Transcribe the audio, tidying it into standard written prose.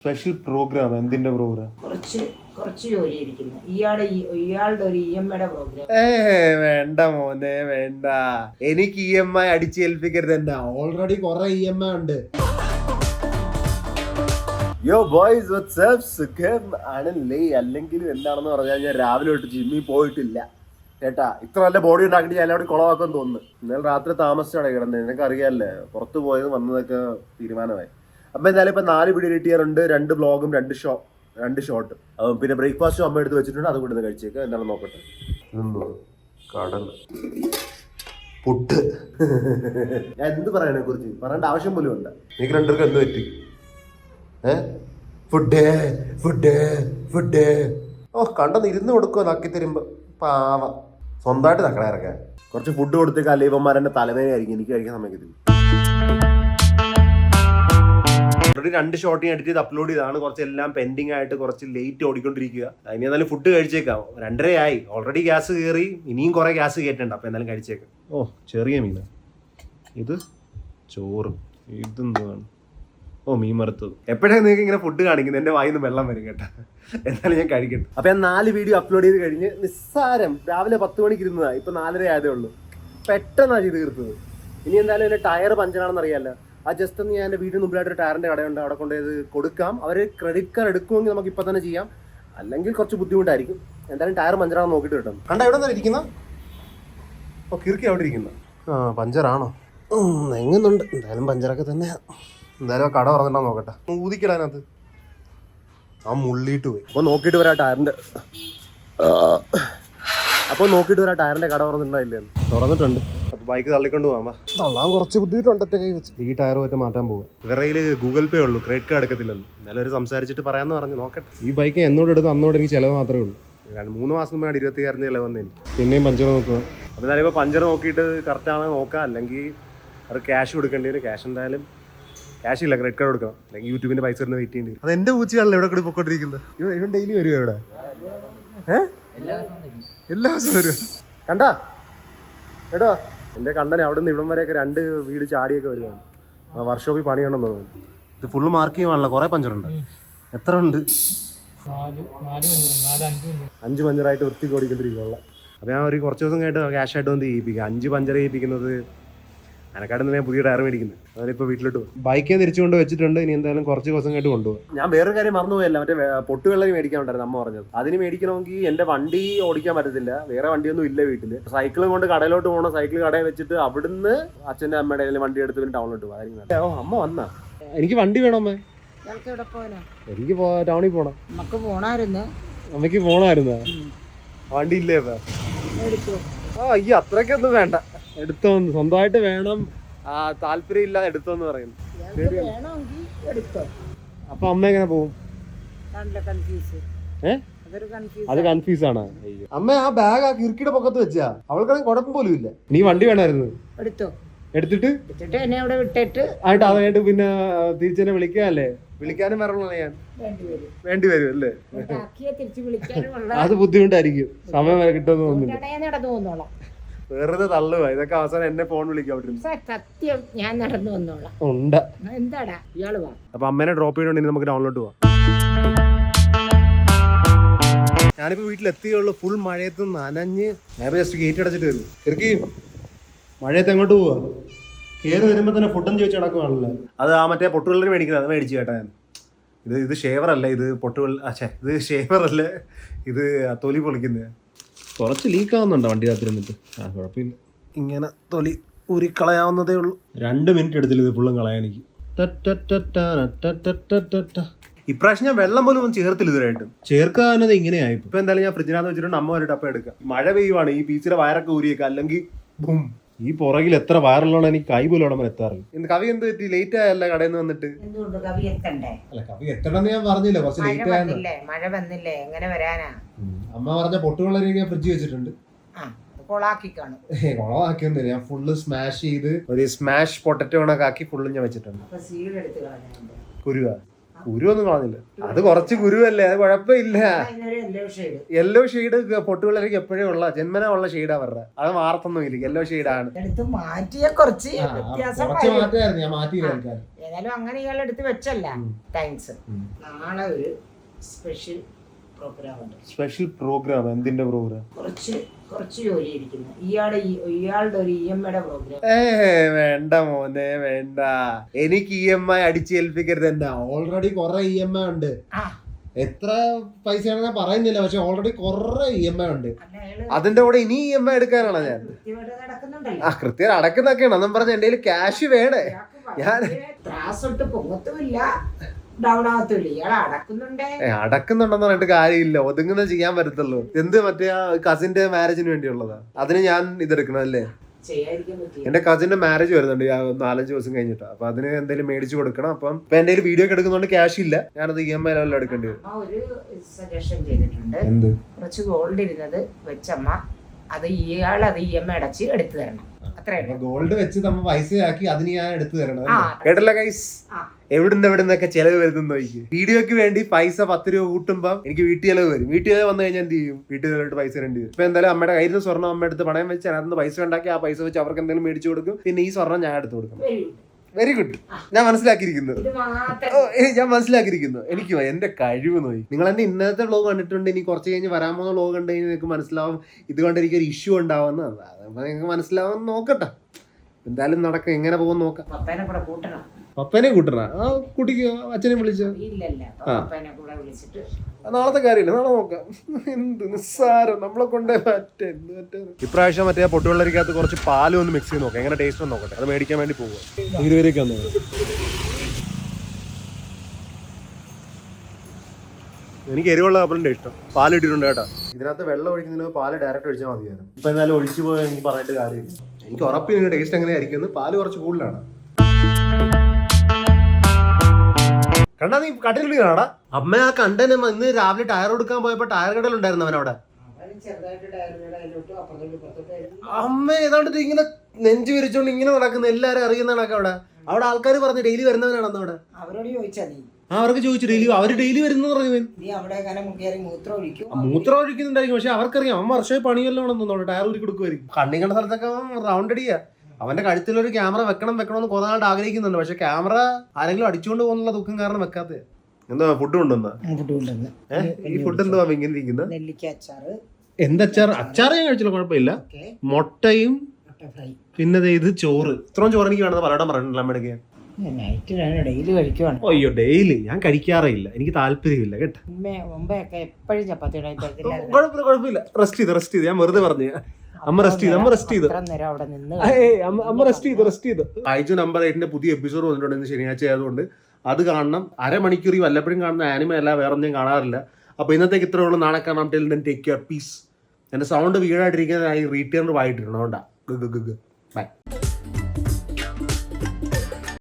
Special programme എന്തിന്റെ programme? കുറച്ച് ജോലി ഇരിക്കുന്നു. ഇയാളുടെ ഒരു EMI പ്രോഗ്രാം. വേണ്ട മോനെ വേണ്ട, എനിക്ക് EMI അടിച്ചേൽപ്പിക്കരുത്. തന്നെ ഓൾറെഡി കുറെ EMI ഉണ്ട്. യോ ബോയ്സ് വാട്സ്ആപ്പ് സുഖം ആണല്ലേ? അല്ലെങ്കിലും എന്താണെന്ന് പറഞ്ഞാൽ ഞാൻ രാവിലെ തൊട്ട് ജിമ്മിൽ പോയിട്ടില്ല ചേട്ടാ. ഇത്ര നല്ല ബോഡി ഉണ്ടാക്കിട്ട് ഞാൻ എല്ലാവരും കുളവാക്കാൻ തോന്നുന്നു. ഇന്നലെ രാത്രി താമസിച്ചാണ് കിടന്നത്. നിനക്ക് അറിയാമല്ലേ, പുറത്ത് പോയത് വന്നതൊക്കെ തീരുമാനമായി. അപ്പൊ എന്തായാലും ഇപ്പൊ 4 വീഡിയോ എഡിറ്റ് ചെയ്യാറുണ്ട്, 2 വ്ളോഗും 2 ഷോർട്ടും. പിന്നെ ബ്രേക്ക്ഫാസ്റ്റും അമ്മ എടുത്ത് വെച്ചിട്ടുണ്ട്, അത് കൂടെ കഴിച്ചേക്കാം. എന്താണെന്ന് നോക്കട്ടെ. കടൽ പുട്ട്. ഞാൻ എന്ത് പറയണെ കുറിച്ച് പറയേണ്ട ആവശ്യം പോലും ഉണ്ട്. എനിക്ക് 2 പേർക്ക് എന്ത് പറ്റി? Food food food. ഓ കണ്ടെന്ന് ഇരുന്ന് കൊടുക്കുമോ നക്കി തരുമ്പോ പാവ. സ്വന്തമായിട്ട് നക്കട ഇറക്കാൻ കുറച്ച് ഫുഡ് കൊടുത്തേക്ക്. അല്ലെ ഇവന്മാരെന്റെ തലവേദനയായിരിക്കും, എനിക്ക് കഴിക്കാൻ സമയത്തില്ല. ഓൾറെഡി 2 ഷോട്ടിങ് എഡിറ്റ് ചെയ്ത് അപ്ലോഡ് ചെയ്താണ്. കുറച്ചെല്ലാം പെൻഡിങ് ആയിട്ട് കുറച്ച് ലേറ്റ് ഓടിക്കൊണ്ടിരിക്കുക. ഇനി എന്നാലും ഫുഡ് കഴിച്ചേക്കാം. 2:30 ആയി. ഓൾറെഡി ഗ്യാസ് കയറി, ഇനിയും കുറെ ഗ്യാസ് കയറ്റുണ്ട്. അപ്പൊ എന്തായാലും കഴിച്ചേക്കാം. ഓ ചെറിയ മീന, ഇത് ചോറ്, ഇതെന്താണ്? ഓ മീൻ വറുത്തത്. എപ്പോഴാണ് നിങ്ങൾക്ക് ഇങ്ങനെ ഫുഡ് കാണിക്കുന്നത്? എന്റെ വായിന്ന് വെള്ളം വരും കേട്ടോ. എന്നാലും ഞാൻ കഴിക്കട്ടെ. അപ്പൊ ഞാൻ 4 വീഡിയോ അപ്ലോഡ് ചെയ്ത് കഴിഞ്ഞ് നിസ്സാരം രാവിലെ 10 മണിക്ക് ഇരുന്നതാ. ഇപ്പൊ 4:30 ആയതേ ഉള്ളൂ. പെട്ടെന്നാണ് ചെയ്ത് തീർത്തത്. ഇനി എന്തായാലും എന്റെ ടയർ പഞ്ചറാണെന്ന് അറിയാമല്ലോ. ആ ജസ്റ്റ് ഒന്ന് ഞാൻ എൻ്റെ വീടിന് മുമ്പിലായിട്ട് ഒരു ടയറിന്റെ കടയുണ്ട്, അവിടെ കൊണ്ടുപോയത് കൊടുക്കാം. അവർ ക്രെഡിറ്റ് കാർഡ് എടുക്കുമെങ്കിൽ നമുക്ക് ഇപ്പൊ തന്നെ ചെയ്യാം, അല്ലെങ്കിൽ കുറച്ച് ബുദ്ധിമുട്ടായിരിക്കും. എന്തായാലും ടയർ പഞ്ചറാണെന്ന് നോക്കിയിട്ട് കിട്ടും. കണ്ട എവിടെ നിന്നാണ് ഇരിക്കുന്ന? ഓ കിറുക്കി അവിടെ ഇരിക്കുന്ന. ആ പഞ്ചറാണോ? എങ്ങുന്നുണ്ട്. എന്തായാലും പഞ്ചറൊക്കെ തന്നെ. എന്തായാലും ആ കട തുറന്നിട്ടാ നോക്കട്ടെ. ഊതിക്കിടാനത് ആ മുള്ളിയിട്ട് പോയി. അപ്പോൾ നോക്കിയിട്ട് വരാം ടയറിന്റെ കട തുറന്നിട്ടുണ്ടായില്ലേ? തുറന്നിട്ടുണ്ട്. അപ്പൊ ബൈക്ക് തള്ളിക്കൊണ്ട് പോകാം. തള്ളാൻ കുറച്ച് ബുദ്ധിമുട്ടുണ്ട് കൈ വെച്ച്. ഈ ടയർ പറ്റി മാറ്റാൻ പോകും. ഇവരുടെ ഗൂഗിൾ പേ ഉള്ളൂ, ക്രെഡിറ്റ് കാർഡ് എടുക്കത്തില്ലല്ലോ. എന്നാലും ഒരു സംസാരിച്ചിട്ട് പറയാന്ന് പറഞ്ഞു നോക്കട്ടെ. ഈ ബൈക്ക് എന്നോട് എടുത്ത് അന്നോട് എനിക്ക് ചിലവ് മാത്രമേ ഉള്ളൂ. 3 മാസം മുമ്പ് 26,000 ചിലവ് വന്നേ. പിന്നെയും പഞ്ചർ നോക്കുക. അപ്പോൾ എന്തായാലും ഇപ്പോൾ പഞ്ചർ നോക്കിയിട്ട് കറക്റ്റ് ആണെന്ന് നോക്കാം, അല്ലെങ്കിൽ അത് ക്യാഷ് കൊടുക്കേണ്ടി വരും. ക്യാഷ് എന്തായാലും ക്യാഷ് ഇല്ല, ക്രെഡിറ്റ് കാർഡ് കൊടുക്കണം, അല്ലെങ്കിൽ യൂട്യൂബിന്റെ പൈസ വെയിറ്റ് ചെയ്യേണ്ടി വരും. അത് എന്റെ പൂച്ചയാണല്ലോ ഇവിടെ കൂടി പൊക്കോണ്ടിരിക്കുന്നത്. ഇവൻ ഡെയിലി വരുമോ ഇവിടെ? എല്ലാ ദിവസവും വരും. കണ്ടാ എടോ എന്റെ കണ്ടനെ അവിടെ നിന്ന് ഇവിടം വരെയൊക്കെ 2 വീട് ചാടിയൊക്കെ വരുവാണ്. ആ വർക്ക്ഷോപ്പിൽ പണിയണമെന്ന് തോന്നുന്നു. ഇത് ഫുള്ള് മാർക്ക് ചെയ്യുവാണല്ലോ. കുറെ പഞ്ചറുണ്ട്. എത്ര ഉണ്ട്? 5 പഞ്ചറായിട്ട് വൃത്തിക്ക് ഓടിക്കൊണ്ടിരിക്കുകയുള്ള. അപ്പോൾ ഞാൻ ഒരു കുറച്ച് ദിവസം കഴിഞ്ഞിട്ട് ക്യാഷ് ആയിട്ട് വന്ന് ചെയ്യിപ്പിക്കുക. 5 പഞ്ചർ ചെയ്യിപ്പിക്കുന്നത് അനക്കാടുന്ന് ഞാൻ പുതിയ ടയർ മേടിക്കുന്നത്. അതിനിപ്പോൾ വീട്ടിലോട്ട് പോകും. ബൈക്കേ തിരിച്ചുകൊണ്ട് വെച്ചിട്ടുണ്ട്. ഇനി എന്തായാലും കുറച്ച് ദിവസം കഴിഞ്ഞിട്ട് കൊണ്ടുപോകും. ഞാൻ വേറൊരു കാര്യം മറന്നുപോയല്ല, മറ്റേ പൊട്ടുവെള്ളരി മേടിക്കാനുണ്ടായിരുന്നു അമ്മ പറഞ്ഞത്. അതിന് മേടിക്കണമെങ്കിൽ എൻ്റെ വണ്ടി ഓടിക്കാൻ പറ്റത്തില്ല, വേറെ വണ്ടിയൊന്നും ഇല്ല വീട്ടിൽ. സൈക്കിളും കൊണ്ട് കടയിലോട്ട് പോകണം. സൈക്കിൾ കടയിൽ വെച്ചിട്ട് അവിടുന്ന് അച്ഛൻ്റെ അമ്മയുടെ വണ്ടി എടുത്ത് പിന്നെ ടൗണിലോട്ട് പോകും. ഓ അമ്മ വന്നാ? എനിക്ക് വണ്ടി വേണം അമ്മേ. എനിക്ക് ടൗണിൽ പോണം. അമ്മയ്ക്ക് പോണായിരുന്ന വണ്ടി ഇല്ലേ? ആ ഈ അത്രയ്ക്കൊന്നും വേണ്ട, എടുത്തോന്ന്. സ്വന്തമായിട്ട് വേണം, താല്പര്യം ഇല്ലാതെ എടുത്തോന്ന് പറയുന്നു. അപ്പൊ അമ്മ എങ്ങനെ പോവും? അത് കൺഫ്യൂസ് ആണ്. അമ്മ ആ ബാഗ് ആ കിർക്കിയുടെ പൊക്കത്ത് വെച്ചാ, അവൾക്കാണെങ്കിൽ കുഴപ്പം പോലും ഇല്ല. നീ വണ്ടി വേണമായിരുന്നു, എടുത്തിട്ട് എന്നെ അവിടെ വിട്ടിട്ട് ആയിട്ട് അതായിട്ട് പിന്നെ തിരിച്ചെന്നെ വിളിക്കാല്ലേ? വിളിക്കാനും വരണല്ലോ ഞാൻ. വേണ്ടി വരും അല്ലേ? അത് ബുദ്ധിമുട്ടായിരിക്കും. സമയം വരെ കിട്ടുമെന്ന് തോന്നുന്നില്ല. വെറുതെ തള്ളുക. ഇതൊക്കെ അവസാനം എന്നെ ഫോൺ വിളിക്കാൻ സത്യം. ഞാൻ നടന്നു വന്നോളാം. ഉണ്ട്. എന്താടാ ഇയാള് വാ. അപ്പൊ അമ്മേനെ ഡ്രോപ്പ് ചെയ്തോണ്ട് നമുക്ക് ഡൗൺലോഡ് പോവാം. ഞാനിപ്പോ വീട്ടിലെത്തിയുള്ളൂ. ഫുൾ മഴയത്ത് നനഞ്ഞ്. ഞാൻ ജസ്റ്റ് ഗേറ്റ് അടച്ചിട്ട് വരും. ശരിക്ക് മഴയത്ത് എങ്ങോട്ട് പോവാ? കയറി വരുമ്പോ തന്നെ ഫുഡും ചോദിച്ചു നടക്കുവാണല്ലോ. അത് ആ മറ്റേ പൊട്ടുവെള്ളരി മേടിക്കുന്നത്, അത് മേടിച്ചു കേട്ടാ ഞാൻ. ഇത് ഷേവർ അല്ല, ഇത് ഇത് ഷേവർ അല്ല, ഇത് തൊലി പൊളിക്കുന്നത്. കുറച്ച് ലീക്ക് ആവുന്നുണ്ടോ വണ്ടി രാത്രി വന്നിട്ട്? ആ കുഴപ്പമില്ല, ഇങ്ങനെ തൊലി ഊരിക്കളയാവുന്നതേ ഉള്ളൂ. 2 മിനിറ്റ് എടുത്തില്ല ഇത് ഫുള്ളും കളയാൻ എനിക്ക്. ഇപ്രാവശ്യം ഞാൻ വെള്ളം പോലും ഒന്നും ചേർത്തില്ല ഇതുവരായിട്ടും. ചേർക്കാനത് ഇങ്ങനെയായി. ഇപ്പൊ എന്തായാലും ഞാൻ ഫ്രിഡ്ജിനകത്ത് വെച്ചിട്ടുണ്ട്. അമ്മ ഒരു ടപ്പ എടുക്കാം. മഴ പെയ്യുവാണ്, ഈ പീച്ചിലെ വയറൊക്കെ ഊരിയേക്കാം, അല്ലെങ്കിൽ ബും. ഈ പുറകിൽ എത്ര വയറുള്ളതാണ്, എനിക്ക് കൈ പോലും അവിടെ എത്താറില്ല. ഇന്ന് കവി എന്ത് പറ്റി? ലേറ്റ് ആയല്ല കടയിൽ നിന്ന് വന്നിട്ട്? അല്ല കവി എത്തണമെന്ന് ഞാൻ പറഞ്ഞില്ല, കുറച്ച് ലേറ്റ് ആയല്ലേ. മഴ വന്നില്ലേ, എങ്ങനെ വരാനാ? അമ്മ പറഞ്ഞ പൊട്ടുവെള്ളരി ഞാൻ ഫ്രിഡ്ജ് വെച്ചിട്ടുണ്ട്. കൊളാക്കിയൊന്നുമില്ല, ഞാൻ ഫുള്ള് സ്മാഷ് ചെയ്ത് ഒരു സ്മാഷ് പൊട്ടറ്റോ കണക്കാക്കി ഫുള്ളും ഞാൻ വെച്ചിട്ടുണ്ട്. കുരുവ കുരു ഒന്നും കളഞ്ഞില്ല. അത് കുറച്ച് കുരുവല്ലേ, അത് കുഴപ്പമില്ല. യെല്ലോ ഷെയ്ഡ് പൊട്ടുപിള്ളേർക്ക് എപ്പോഴും ഉള്ള ജന്മന ഉള്ള ഷെയ്ഡാ അവരുടെ. അത് മാറത്തൊന്നും ഇല്ല, യെല്ലോ ഷെയ്ഡാണ്. ഏതായാലും അങ്ങനെ ഇയാളെടുത്ത് വെച്ചല്ല. താങ്ക്സ്. നാളെ ഒരു സ്പെഷ്യൽ പ്രോഗ്രാം ഉണ്ട്. Special programme? എന്തിന്റെ പ്രോഗ്രാം? കുറച്ച് ജോലി ഇരിക്കുന്നു. ഇയാളുടെ ഒരു EMI പ്രോഗ്രാം. വേണ്ട മോനെ വേണ്ട, എനിക്ക് EMI അടിച്ചേൽപ്പിക്കരുത്. തന്നെ ഓൾറെഡി കുറെ EMI ഉണ്ട്. എത്ര പൈസയാണെന്ന് ഞാൻ പറയുന്നില്ല, പക്ഷെ ഓൾറെഡി കുറെ EMI ഉണ്ട്. അതിന്റെ കൂടെ ഇനി EMI എടുക്കാനാണ് ഞാൻ. കൃത്യം അടക്കുന്നൊക്കെയാണ്. അന്നും പറഞ്ഞ എന്റെ കയ്യിൽ ക്യാഷ് വേണേ. ഞാൻ അടക്കുന്നുണ്ടെന്ന് പറഞ്ഞിട്ട് കാര്യമില്ല, ഒതുങ്ങുന്ന ചെയ്യാൻ പറ്റത്തുള്ളൂ. എന്ത് മറ്റേ കസിന്റെ മാരേജിന് വേണ്ടിയുള്ളതാ, അതിന് ഞാൻ ഇതെടുക്കണം അല്ലേ? എന്റെ കസിന്റെ മാരേജ് വരുന്നുണ്ട് 4-5 ദിവസം കഴിഞ്ഞിട്ട്. അപ്പൊ അതിന് എന്തെങ്കിലും മേടിച്ചു കൊടുക്കണം. അപ്പം ഇപ്പൊ എന്റെ വീഡിയോ ഒക്കെ എടുക്കുന്നതുകൊണ്ട് ക്യാഷ് ഇല്ല, ഞാനത് EMI ലെവലിൽ എടുക്കേണ്ടി വരും. ഒരു സജഷൻ ചെയ്തിട്ടുണ്ട്. എന്ത്? കുറച്ച് ഗോൾഡ് ഇരുന്നത് വെച്ചമ്മ അത് EMI അടച്ച് എടുത്തു തരണം. ഗോൾഡ് വെച്ച് നമ്മൾ പൈസയാക്കി അതിന് ഞാൻ എടുത്തു തരണം. കേട്ടല്ലോ ഗൈസ്, എവിടുന്നൊക്കെ ചെലവ് വരുന്നു നോക്കി. വീഡിയോക്ക് വേണ്ടി പൈസ 10 രൂപ കൂട്ടുമ്പോ എനിക്ക് വീട്ടു ചെലവ് വരും. വീട്ടു ചെലവ് വന്നു കഴിഞ്ഞാൽ എന്ത് ചെയ്യും? വീട്ടു ചെലവായിട്ട് പൈസ തരേണ്ടി വരും. ഇപ്പൊ എന്തായാലും അമ്മയുടെ കയ്യിൽ നിന്ന് സ്വർണ്ണം അമ്മ എടുത്ത് പണയം വെച്ച് അതിനകത്ത് പൈസ ഉണ്ടാക്കി ആ പൈസ വെച്ച് അവർക്ക് എന്തെങ്കിലും മേടിച്ചു കൊടുക്കും. പിന്നെ ഈ സ്വർണ്ണം ഞാൻ എടുത്തു കൊടുക്കും. Very good. ഞാൻ മനസ്സിലാക്കിയിരിക്കുന്നു. എനിക്ക് എന്റെ കഴിവ് നോക്കി. നിങ്ങൾ എന്നെ ഇന്നത്തെ വ്ലോഗ് കണ്ടിട്ടുണ്ട്. ഇനി കുറച്ച് കഴിഞ്ഞ് വരാൻ പോകുന്ന വ്ലോഗ് കണ്ടു കഴിഞ്ഞാൽ നിങ്ങൾക്ക് മനസ്സിലാവും ഇതുകൊണ്ട് എനിക്കൊരു ഇഷ്യൂ ഉണ്ടാവുന്ന. അപ്പൊ നിങ്ങൾക്ക് മനസ്സിലാവും. നോക്കട്ടെ എന്തായാലും നടക്കും. എങ്ങനെ പോകും നോക്കാം. പപ്പനെ കൂട്ടണ? ആ കുട്ടിക്ക് അച്ഛനെ വിളിച്ചോ? നാളത്തെ കാര്യമില്ല, നാളെ നോക്കാം. എന്ത് നിസ്സാരം, നമ്മളെ കൊണ്ടേ പറ്റേ. ഇപ്രാവശ്യം മറ്റേ പൊട്ടുവെള്ളരിക്കകത്ത് കുറച്ച് പാലും ഒന്ന് മിക്സ് ചെയ്ത് നോക്കാം, എങ്ങനെ ടേസ്റ്റ് ഒന്ന് നോക്കട്ടെ. അത് മേടിക്കാൻ വേണ്ടി പോവുക. 20 രൂപയ്ക്ക് വന്നു. എനിക്ക് എരിവുള്ള കപ്പലിന്റെ ഇഷ്ടം. പാൽ ഇട്ടിട്ടുണ്ട് കേട്ടോ. ഇതിനകത്ത് വെള്ളം ഒഴിക്കുന്നതിന് പാല് ഡയറക്റ്റ് ഒഴിച്ചാൽ മതിയായിരുന്നു. ഇപ്പൊ എന്തായാലും ഒഴിച്ചു പോയാൽ എനിക്ക് പറഞ്ഞിട്ട് കാര്യമില്ല. എനിക്ക് ഉറപ്പ് ഇതിന്റെ ടേസ്റ്റ് എങ്ങനെയായിരിക്കും. പാല് കുറച്ച് കൂടുതലാണ്. കണ്ടാ നീ കട്ടിൽ കാണാ അമ്മ ആ കണ്ടനെ ഇന്ന് രാവിലെ ടയർ കൊടുക്കാൻ പോയപ്പോ ടയർ കടയിലുണ്ടായിരുന്നു അവനവിടെ. അമ്മ ഏതാണ്ട് ഇങ്ങനെ നെഞ്ചു വിരിച്ചോണ്ട് ഇങ്ങനെ നടക്കുന്ന എല്ലാരും അറിയുന്ന കണക്ക് അവിടെ ആൾക്കാർ പറഞ്ഞു ഡെയിലി വരുന്നവനാണ് അവിടെ. അവർക്ക് ചോദിച്ചു ഡെയിലി അവര് ഡെയിലി വരുന്ന പറഞ്ഞു. മൂത്രം ഒഴിക്കുന്നുണ്ടായിരിക്കും, പക്ഷെ അവർക്കറിയാം അവൻ വർഷമായി പണിയെല്ലാം ആണെന്ന് ടയർ ഊരി കൊടുക്കുമായിരിക്കും. കണ്ണി കണ്ട സ്ഥലത്തൊക്കെ റൗണ്ട് അടിയാ. അവന്റെ കഴുത്തിലൊരു ക്യാമറ വെക്കണമെന്ന് കുറെ നാൾ ആഗ്രഹിക്കുന്നുണ്ട്, പക്ഷെ ക്യാമറ ആരെങ്കിലും അടിച്ചുകൊണ്ട് പോകുന്നുള്ള ദുഃഖം കാരണം വെക്കാത്ത. എന്താ ഫുഡ് കൊണ്ടുവന്ന? ഈ ഫുഡ് എന്തുവാ ഇങ്ങനെ ഇരിക്കുന്നത്? എന്തച്ചാർ? അച്ചാർ ഞാൻ കഴിച്ചില്ല, കുഴപ്പമില്ല. മുട്ടയും പിന്നെ ഇത് ചോറ്. ഇത്രയും ചോറ് എനിക്ക് വേണമെന്ന് പലയിടം പറഞ്ഞിട്ടില്ല അമ്മയുടെ. അയ്യോ ഡെയിലി ഞാൻ കഴിക്കാറില്ല, എനിക്ക് താല്പര്യമില്ല കേട്ടോ. കുഴപ്പമില്ല, റെസ്റ്റ് ചെയ്ത് ഞാൻ വെറുതെ പറഞ്ഞു. അമ്മ റെസ്റ്റ് ചെയ്ത് ആഴ്ച നമ്പർ 8 പുതിയ എപ്പിസോഡ് വന്നിട്ടുണ്ട് ശനിയാഴ്ച ആയതുകൊണ്ട് അത് കാണണം. അരമണിക്കൂർ ഈ വല്ലപ്പോഴും കാണുന്ന ആനിമ അല്ല, വേറെ ഒന്നും കാണാറില്ല. അപ്പൊ ഇന്നത്തേക്ക് ഇത്രേ ഉള്ളൂ. നാളെ കാണാം. Till then take care, peace. എന്റെ സൗണ്ട് വീടായിട്ടിരിക്കുന്നത് റീറ്റേൺ ആയിട്ടിരുന്നു. അതുകൊണ്ടാ. ബൈ.